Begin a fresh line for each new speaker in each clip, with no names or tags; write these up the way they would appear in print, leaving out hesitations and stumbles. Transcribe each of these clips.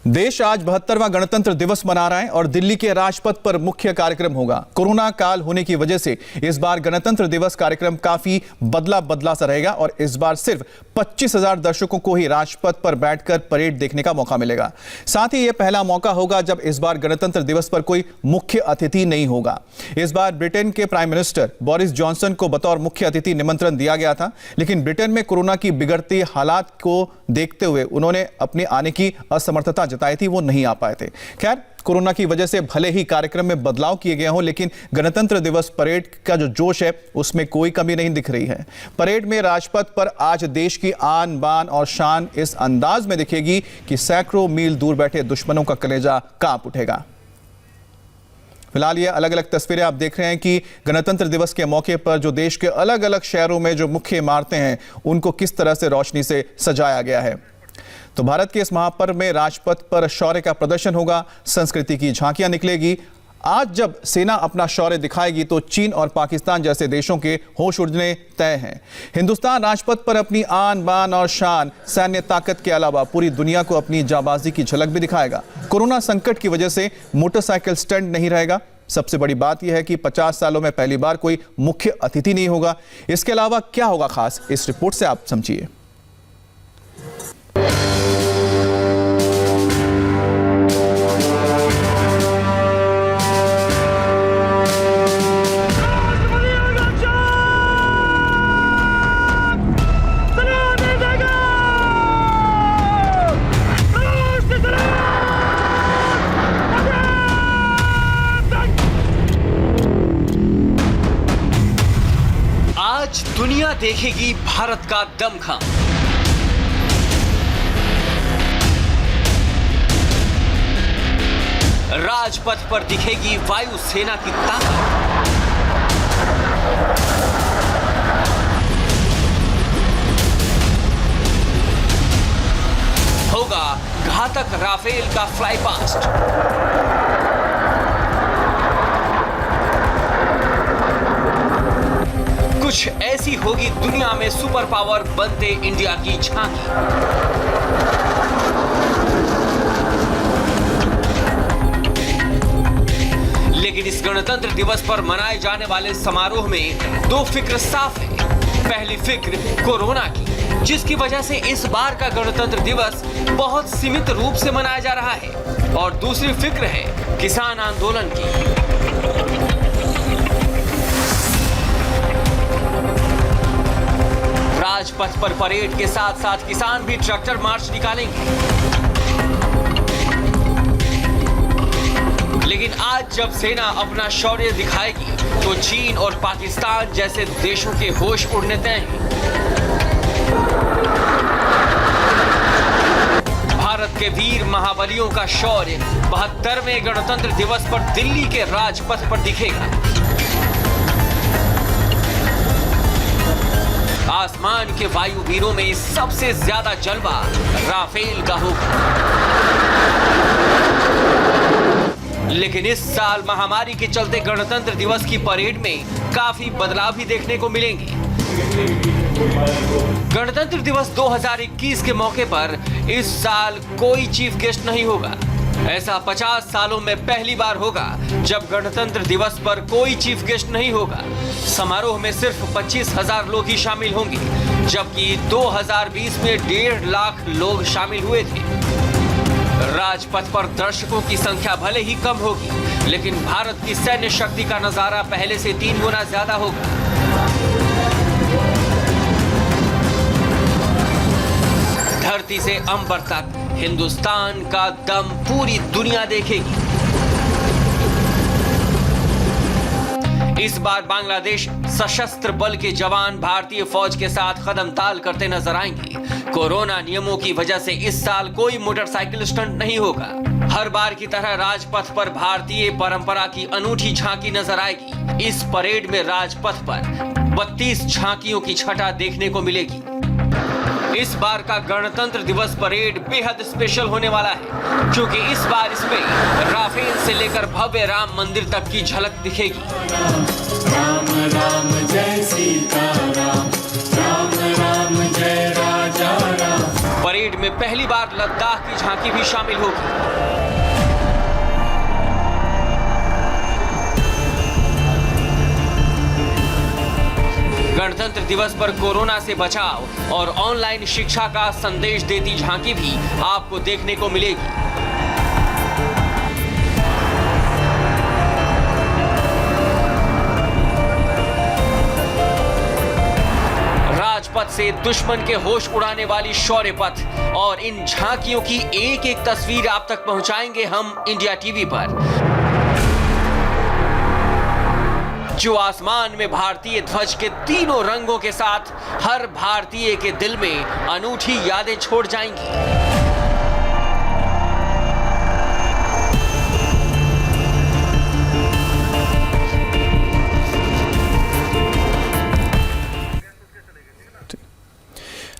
देश आज 72वां गणतंत्र दिवस मना रहा है और दिल्ली के राजपथ पर मुख्य कार्यक्रम होगा। कोरोना काल होने की वजह से इस बार गणतंत्र दिवस कार्यक्रम काफी बदला सा रहेगा और इस बार सिर्फ 25,000 दर्शकों को ही राजपथ पर बैठकर परेड देखने का मौका मिलेगा। साथ ही यह पहला मौका होगा जब इस बार गणतंत्र दिवस पर कोई मुख्य अतिथि नहीं होगा। इस बार ब्रिटेन के प्राइम मिनिस्टर बोरिस जॉनसन को बतौर मुख्य अतिथि निमंत्रण दिया गया था, लेकिन ब्रिटेन में कोरोना की बिगड़ती हालात को देखते हुए उन्होंने अपने आने की असमर्थता जताई थी, वो नहीं आ पाए थे। खैर, कोरोना की वजह से भले ही कार्यक्रम में बदलाव किए गए हों, लेकिन गणतंत्र दिवस परेड का जो जोश है उसमें कोई कमी नहीं दिख रही है। परेड में राजपथ पर आज देश की आन बान और शान इस अंदाज में दिखेगी कि सैकड़ों मील दूर बैठे दुश्मनों का कलेजा कांप उठेगा। फिलहाल ये अलग अलग तस्वीरें आप देख रहे हैं कि गणतंत्र दिवस के मौके पर जो देश के अलग अलग शहरों में जो मुख्य इमारतें हैं उनको किस तरह से रोशनी से सजाया गया है। तो भारत के इस महापर्व में राजपथ पर शौर्य का प्रदर्शन होगा, संस्कृति की झांकियां निकलेगी। आज जब सेना अपना शौर्य दिखाएगी तो चीन और पाकिस्तान जैसे देशों के होश उड़ने तय हैं। हिंदुस्तान राजपथ पर अपनी आन बान और शान, सैन्य ताकत के अलावा पूरी दुनिया को अपनी जाबाजी की झलक भी दिखाएगा। कोरोना संकट की वजह से मोटरसाइकिल स्टैंड नहीं रहेगा। सबसे बड़ी बात यह है कि 50 सालों में पहली बार कोई मुख्य अतिथि नहीं होगा। इसके अलावा क्या होगा खास, इस रिपोर्ट से आप समझिए।
आज दुनिया देखेगी भारत का दमखम। राजपथ पर दिखेगी वायुसेना की ताकत। होगा घातक राफेल का फ्लाई पास्ट। कुछ ऐसी होगी दुनिया में सुपर पावर बनते इंडिया की झांकी। लेकिन इस गणतंत्र दिवस पर मनाए जाने वाले समारोह में दो फिक्र साफ है। पहली फिक्र कोरोना की, जिसकी वजह से इस बार का गणतंत्र दिवस बहुत सीमित रूप से मनाया जा रहा है, और दूसरी फिक्र है किसान आंदोलन की। राजपथ पर परेड के साथ साथ किसान भी ट्रैक्टर मार्च निकालेंगे। लेकिन आज जब सेना अपना शौर्य दिखाएगी तो चीन और पाकिस्तान जैसे देशों के होश उड़ने तय हैं। भारत के वीर महाबलियों का शौर्य 72वें गणतंत्र दिवस पर दिल्ली के राजपथ पर दिखेगा। आसमान के वायुवीरों में सबसे ज्यादा जलवा राफेल का होगा। लेकिन इस साल महामारी के चलते गणतंत्र दिवस की परेड में काफी बदलाव भी देखने को मिलेंगे। गणतंत्र दिवस 2021 के मौके पर इस साल कोई चीफ गेस्ट नहीं होगा। ऐसा 50 सालों में पहली बार होगा जब गणतंत्र दिवस पर कोई चीफ गेस्ट नहीं होगा। समारोह में सिर्फ 25,000 लोग ही शामिल होंगे, जबकि 2020 में 1.5 लाख लोग शामिल हुए थे। राजपथ पर दर्शकों की संख्या भले ही कम होगी, लेकिन भारत की सैन्य शक्ति का नजारा पहले से 3 गुना ज्यादा होगा। धरती से अंबर तक हिंदुस्तान का दम पूरी दुनिया देखेगी। इस बार बांग्लादेश सशस्त्र बल के जवान भारतीय फौज के साथ कदम-ताल करते नजर आएंगे। कोरोना नियमों की वजह से इस साल कोई मोटरसाइकिल स्टंट नहीं होगा। हर बार की तरह राजपथ पर भारतीय परंपरा की अनूठी झांकी नजर आएगी। इस परेड में राजपथ पर 32 झांकियों की छटा देखने को मिलेगी। इस बार का गणतंत्र दिवस परेड बेहद स्पेशल होने वाला है, क्योंकि इस बार इसमें राफेल से लेकर भव्य राम मंदिर तक की झलक दिखेगी।
राम राम जय सीता राम, राम राम जय राजा राम।
परेड परेड में पहली बार लद्दाख की झांकी भी शामिल होगी। गणतंत्र दिवस पर कोरोना से बचाव और ऑनलाइन शिक्षा का संदेश देती झांकी भी आपको देखने को मिलेगी। राजपथ से दुश्मन के होश उड़ाने वाली शौर्य पथ और इन झांकियों की एक एक तस्वीर आप तक पहुंचाएंगे हम इंडिया टीवी पर, जो आसमान में भारतीय ध्वज के तीनों रंगों के साथ हर भारतीय के दिल में अनूठी यादें छोड़ जाएंगी।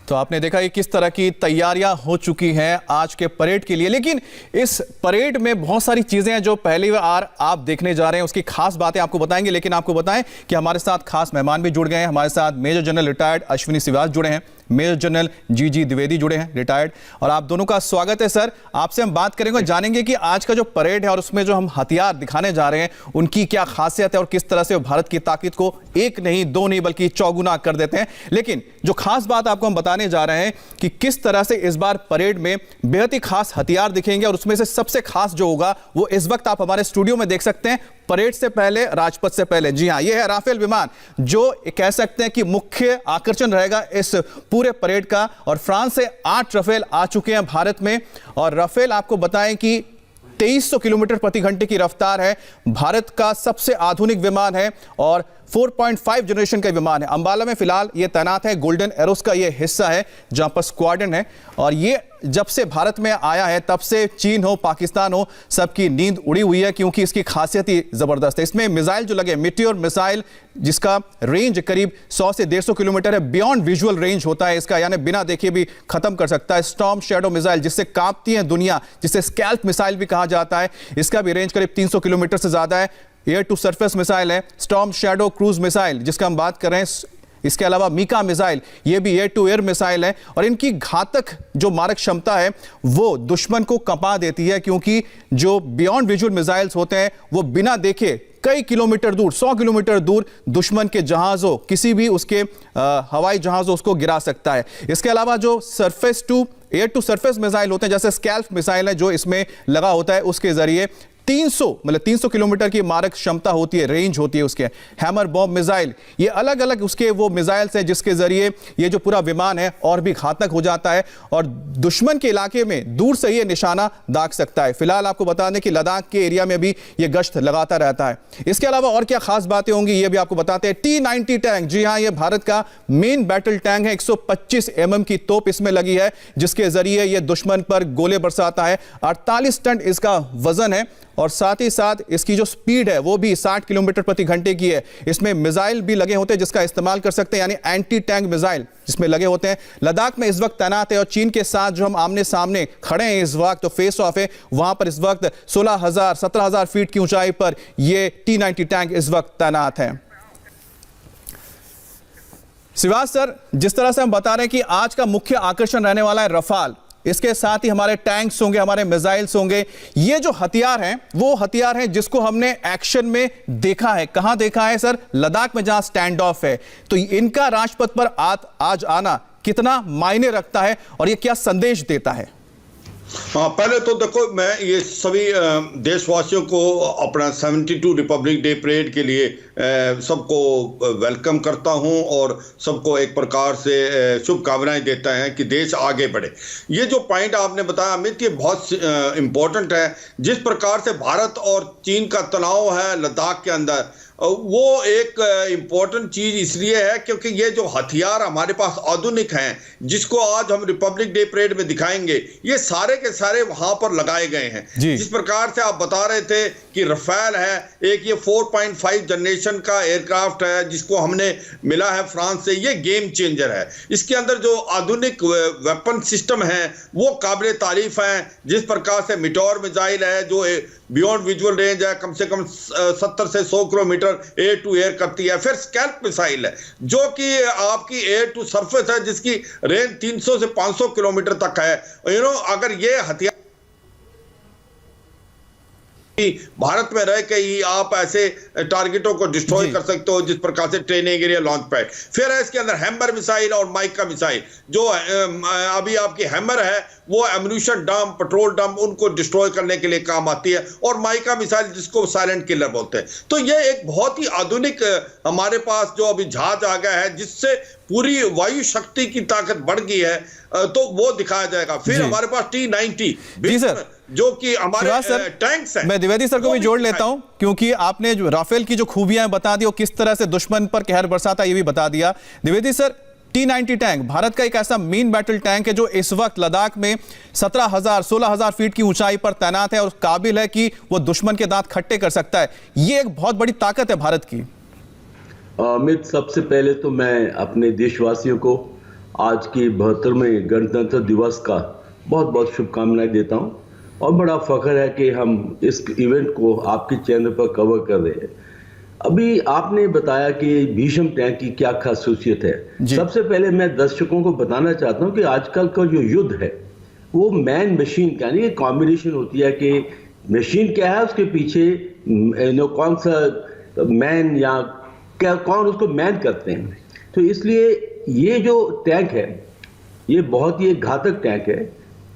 तो आपने देखा कि किस तरह की तैयारियां हो चुकी हैं आज के परेड के लिए, लेकिन इस परेड में बहुत सारी चीजें हैं जो पहली बार आप देखने जा रहे हैं, उसकी खास बातें आपको बताएंगे। लेकिन आपको बताएं कि हमारे साथ खास मेहमान भी जुड़ गए हैं। हमारे साथ major general retired Ashwini Shrivastava जुड़े हैं, मेजर जनरल जी द्विवेदी जुड़े हैं रिटायर्ड, और आप दोनों का स्वागत है सर। आपसे हम बात करेंगे, जानेंगे कि आज का जो परेड है और उसमें जो हम हथियार दिखाने जा रहे हैं उनकी क्या खासियत है और किस तरह से वो भारत की ताकत को एक नहीं दो नहीं बल्कि चौगुना कर देते हैं। लेकिन जो खास बात आपको हम बताने जा रहे हैं कि किस तरह से इस बार परेड में बेहद ही खास हथियार दिखेंगे, और उसमें से सबसे खास जो होगा वो इस वक्त आप हमारे स्टूडियो में देख सकते हैं। परेड से पहले, राजपथ से पहले, जी हां, यह है राफेल विमान, जो कह सकते हैं कि मुख्य आकर्षण रहेगा इस पूरे परेड का। और फ्रांस से 8 राफेल आ चुके हैं भारत में, और राफेल आपको बताएं कि 2300 किलोमीटर प्रति घंटे की रफ्तार है, भारत का सबसे आधुनिक विमान है और 4.5 जनरेशन का विमान है। अंबाला में फिलहाल ये तैनात है, गोल्डन एरोस का ये हिस्सा है जहां पर स्क्वाड्रन है, और ये जब से भारत में आया है तब से चीन हो पाकिस्तान हो सबकी नींद उड़ी हुई है, क्योंकि इसकी खासियत ही जबरदस्त है। इसमें मिसाइल जो लगे, मीटियोर मिसाइल, जिसका रेंज करीब 100 से 150 किलोमीटर है, बियॉन्ड विजुअल रेंज होता है इसका, यानी बिना देखे भी खत्म कर सकता है। स्टॉर्म शैडो मिसाइल, जिससे कांपती है दुनिया, जिसे स्कैल्प मिसाइल भी कहा जाता है, इसका भी रेंज करीब 300 किलोमीटर से ज्यादा है। एयर टू सरफेस मिसाइल है, स्टॉर्म शैडो क्रूज मिसाइल जिसका हम बात कर रहे हैं। इसके अलावा मीका मिसाइल, ये भी एयर टू एयर मिसाइल है, और इनकी घातक जो मारक क्षमता है वो दुश्मन को कंपा देती है, क्योंकि जो बियॉन्ड विजुअल मिसाइल्स होते हैं वो बिना देखे कई किलोमीटर दूर, 100 किलोमीटर दूर दुश्मन के जहाजों, किसी भी उसके हवाई जहाजों, उसको गिरा सकता है। इसके अलावा जो surface to air to surface missile होते हैं, जैसे स्कैल्प मिसाइल है जो इसमें लगा होता है, उसके जरिए 300 किलोमीटर की मारक क्षमता होती है, रेंज होती है उसके। हैमर बॉम्ब मिसाइल, ये अलग अलग उसके वो मिसाइल्स हैं जिसके जरिए ये जो पूरा विमान है और भी घातक हो जाता है और दुश्मन के इलाके में दूर से ये निशाना दाग सकता है। फिलहाल आपको बता दें कि लद्दाख के एरिया में भी ये गश्त लगाता रहता है। इसके अलावा और क्या खास बातें होंगी ये भी आपको बताते हैं। T-90 टैंक, जी हां, ये भारत का मेन बैटल टैंक है। 125 mm की तोप इसमें लगी है, जिसके जरिए ये दुश्मन पर गोले बरसाता है। 48 टन इसका वजन है, और साथ ही साथ इसकी जो स्पीड है वो भी 60 किलोमीटर प्रति घंटे की है। इसमें मिसाइल भी लगे होते हैं जिसका इस्तेमाल कर सकते हैं, यानी एंटी टैंक मिसाइल जिसमें लगे होते हैं। लद्दाख में इस वक्त तैनात है, और चीन के साथ जो हम आमने सामने खड़े हैं इस वक्त, तो फेस ऑफ है, वहां पर इस वक्त 17,000 फीट की ऊंचाई पर ये T-90 टैंक इस वक्त तैनात है। श्रीवास्तव सर, जिस तरह से हम बता रहे हैं कि आज का मुख्य आकर्षण रहने वाला है रफाल, इसके साथ ही हमारे टैंक्स होंगे, हमारे मिसाइल्स होंगे। ये जो हथियार हैं वो हथियार हैं जिसको हमने एक्शन में देखा है। कहां देखा है सर? लद्दाख में, जहां स्टैंड ऑफ है। तो इनका राजपथ पर आज आना कितना मायने रखता है और ये क्या संदेश देता है?
हाँ, पहले तो देखो, मैं ये सभी देशवासियों को अपना 72 रिपब्लिक डे परेड के लिए सबको वेलकम करता हूं और सबको एक प्रकार से शुभकामनाएं देता है कि देश आगे बढ़े। ये जो पॉइंट आपने बताया अमित, ये बहुत इम्पोर्टेंट है। जिस प्रकार से भारत और चीन का तनाव है लद्दाख के अंदर, वो एक इम्पॉर्टेंट चीज इसलिए है क्योंकि ये जो हथियार हमारे पास आधुनिक हैं, जिसको आज हम रिपब्लिक डे परेड में दिखाएंगे, ये सारे के सारे वहां पर लगाए गए हैं। जिस प्रकार से आप बता रहे थे कि रफेल है, एक ये 4.5 जनरेशन का एयरक्राफ्ट है जिसको हमने मिला है फ्रांस से, ये गेम चेंजर है। इसके अंदर जो आधुनिक वेपन सिस्टम है वो काबिल तारीफ है। जिस प्रकार से मीटियोर मिसाइल है जो बियॉन्ड विजुअल रेंज है, कम से कम 70 से 100 किलोमीटर एयर टू एयर करती है। फिर स्कैल्प मिसाइल है जो कि आपकी एयर टू सरफेस है, जिसकी रेंज 300 से 500 किलोमीटर तक है। अगर ये हथियार भारत में रह के ही आप ऐसे टारगेटों को डिस्ट्रॉय कर सकते हो, जिस प्रकार से ट्रेनिंग एरिया लॉन्च पैड। फिर है इसके अंदर हैमर मिसाइल और माइका मिसाइल। जो अभी आपकी हैमर है वो एम्यूनिशन डंप, पेट्रोल डंप, उनको डिस्ट्रॉय करने के लिए काम आती है, और माइका मिसाइल जिसको साइलेंट किलर बोलते हैं। तो ये एक बहुत ही आधुनिक हमारे पास जो अभी जहाज आ गया है, जिससे पूरी वायु शक्ति की ताकत बढ़ गई है, तो वो दिखाया जाएगा। फिर हमारे पास T-90
जी सर,
जो कि हमारे टैंक्स हैं।
मैं द्विवेदी सर को भी जोड़ लेता हूं, क्योंकि आपने जो राफेल की जो खूबियां बता दी और किस तरह से दुश्मन पर कहर बरसाता ये भी बता दिया। Dwivedi sir, T-90 tank Bharat का एक ऐसा मेन बैटल टैंक है जो इस वक्त लद्दाख में 16,000 फीट की ऊंचाई पर तैनात है और काबिल है कि वो दुश्मन के दांत खट्टे कर सकता है। ये एक बहुत बड़ी ताकत है भारत की।
अमित, सबसे पहले तो मैं अपने देशवासियों को आज के 72वें गणतंत्र दिवस का बहुत बहुत शुभकामनाएं देता हूं, और बड़ा फख्र है कि हम इस इवेंट को आपके चैनल पर कवर कर रहे हैं। अभी आपने बताया कि भीषम टैंक की क्या खासियत है। सबसे पहले मैं दर्शकों को बताना चाहता हूं कि आजकल का जो युद्ध है वो मैन मशीन का नहीं, कॉम्बिनेशन होती है कि मशीन क्या है, उसके पीछे कौन सा मैन या क्या कौन उसको मैन करते हैं। तो इसलिए ये जो टैंक है ये बहुत ही एक घातक टैंक है,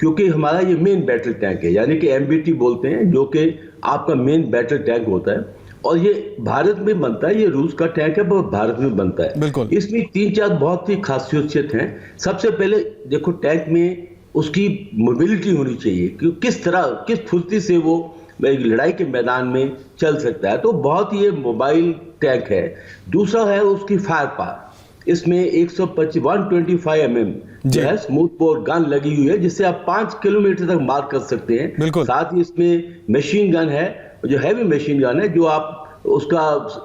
क्योंकि हमारा ये मेन बैटल टैंक है, यानी कि MBT बोलते हैं, जो कि आपका मेन बैटल टैंक होता है, और ये भारत में बनता है। ये रूस का टैंक है पर भारत में बनता है।
बिल्कुल।
इसमें 3-4 बहुत ही खासियत हैं। सबसे पहले देखो, टैंक में उसकी मोबिलिटी होनी चाहिए कि किस फुर्ती से वो लड़ाई के मैदान में चल सकता है, तो बहुत ही ये मोबाइल टैंक है। दूसरा है उसकी फायर पावर। इसमें 125 mm जो है स्मूथ बोर गन लगी हुई है, जिससे आप 5 किलोमीटर तक मार कर सकते हैं। साथ ही इसमें मशीन गन है, जो हैवी मशीन गन है, जो आप उसका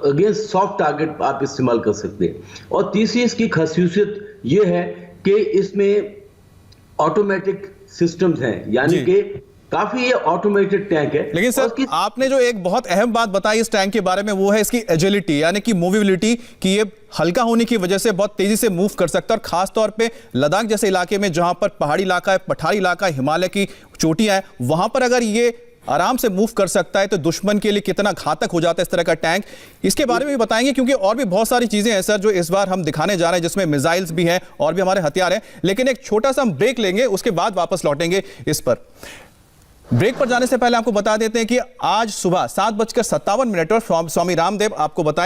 अगेंस्ट सॉफ्ट टारगेट आप इस्तेमाल कर सकते हैं। और तीसरी इसकी खासियत ये है कि इसमें ऑटोमेटिक सिस्टम्स हैं, यानी कि काफी ये ऑटोमेटेड टैंक है।
लेकिन सर, आपने जो एक बहुत अहम बात बताई इस टैंक के बारे में, वो है इसकी एजिलिटी, यानी कि मूवेबिलिटी, कि ये हल्का होने की वजह से बहुत तेजी से मूव कर सकता है। और खास तौर पे लद्दाख जैसे इलाके में, जहां पर पहाड़ी इलाका है, पठारी इलाका है, हिमालय की चोटियां हैं, वहां पर अगर ये आराम से मूव कर सकता है तो दुश्मन के लिए कितना घातक हो जाता है इस तरह का टैंक। इसके बारे में भी बताएंगे, क्योंकि और भी बहुत सारी चीजें हैं सर जो इस बार हम दिखाने जा रहे हैं, जिसमें मिसाइल्स भी हैं और भी हमारे हथियार हैं। लेकिन एक छोटा सा हम ब्रेक लेंगे, उसके बाद वापस लौटेंगे इस पर। ब्रेक पर जाने से पहले आपको बता देते हैं कि आज सुबह 7:57 और स्वामी रामदेव आपको बताएं